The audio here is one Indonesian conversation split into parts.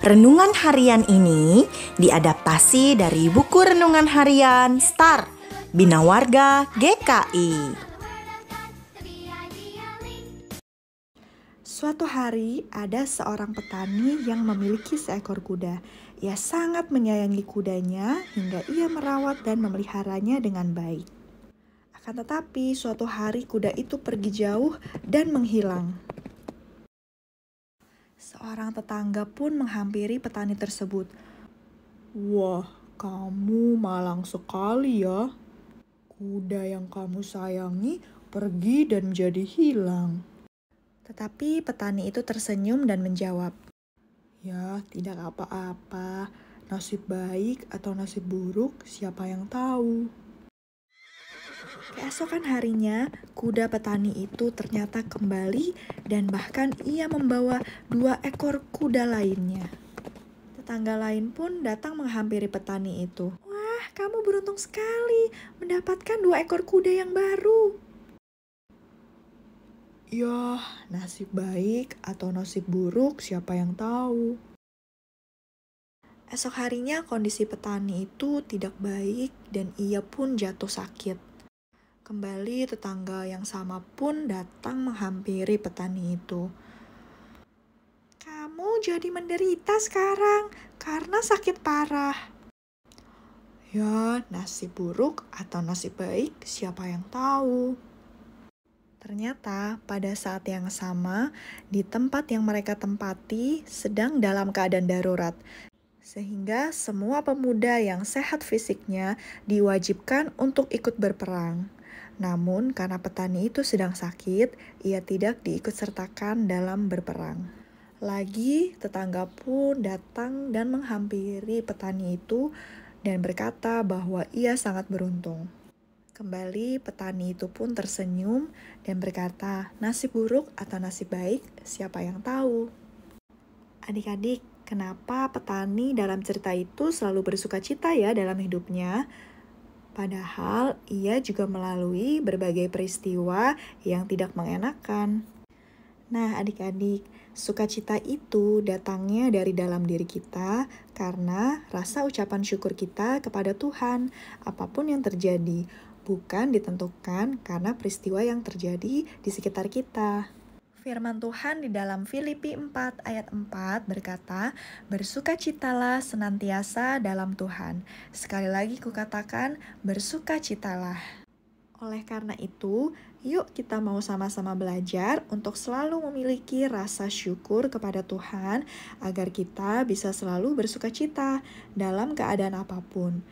Renungan harian ini diadaptasi dari buku renungan harian Star Bina Warga GKI. Suatu hari ada seorang petani yang memiliki seekor kuda. Ia sangat menyayangi kudanya hingga ia merawat dan memeliharanya dengan baik. Akan tetapi suatu hari kuda itu pergi jauh dan menghilang. Seorang tetangga pun menghampiri petani tersebut. "Wah, kamu malang sekali ya. Kuda yang kamu sayangi pergi dan menjadi hilang." Tetapi petani itu tersenyum dan menjawab, "Ya, tidak apa-apa. Nasib baik atau nasib buruk, siapa yang tahu." Keesokan harinya, kuda petani itu ternyata kembali dan bahkan ia membawa 2 ekor kuda lainnya. Tetangga lain pun datang menghampiri petani itu. "Wah, kamu beruntung sekali mendapatkan 2 ekor kuda yang baru." "Ya, nasib baik atau nasib buruk, siapa yang tahu." Esok harinya kondisi petani itu tidak baik dan ia pun jatuh sakit. Kembali tetangga yang sama pun datang menghampiri petani itu. "Kamu jadi menderita sekarang karena sakit parah." "Ya, nasib buruk atau nasib baik, siapa yang tahu." Ternyata pada saat yang sama, di tempat yang mereka tempati sedang dalam keadaan darurat. Sehingga semua pemuda yang sehat fisiknya diwajibkan untuk ikut berperang. Namun karena petani itu sedang sakit, ia tidak diikutsertakan dalam berperang. Lagi tetangga pun datang dan menghampiri petani itu dan berkata bahwa ia sangat beruntung. Kembali petani itu pun tersenyum dan berkata, "Nasib buruk atau nasib baik, siapa yang tahu?" Adik-adik, kenapa petani dalam cerita itu selalu bersukacita ya dalam hidupnya? Padahal ia juga melalui berbagai peristiwa yang tidak mengenakan. Nah, adik-adik, sukacita itu datangnya dari dalam diri kita karena rasa ucapan syukur kita kepada Tuhan, apapun yang terjadi, bukan ditentukan karena peristiwa yang terjadi di sekitar kita. Firman Tuhan di dalam Filipi 4 ayat 4 berkata, "Bersukacitalah senantiasa dalam Tuhan." Sekali lagi kukatakan, bersukacitalah. Oleh karena itu, yuk kita mau sama-sama belajar untuk selalu memiliki rasa syukur kepada Tuhan agar kita bisa selalu bersukacita dalam keadaan apapun.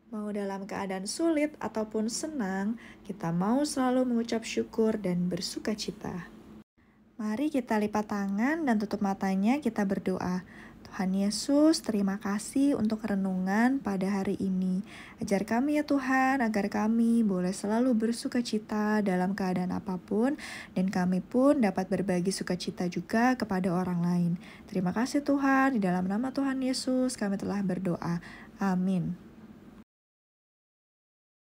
Mau dalam keadaan sulit ataupun senang, kita mau selalu mengucap syukur dan bersukacita. Mari kita lipat tangan dan tutup matanya, kita berdoa. Tuhan Yesus, terima kasih untuk renungan pada hari ini. Ajar kami ya Tuhan, agar kami boleh selalu bersukacita dalam keadaan apapun, dan kami pun dapat berbagi sukacita juga kepada orang lain. Terima kasih Tuhan, di dalam nama Tuhan Yesus kami telah berdoa. Amin.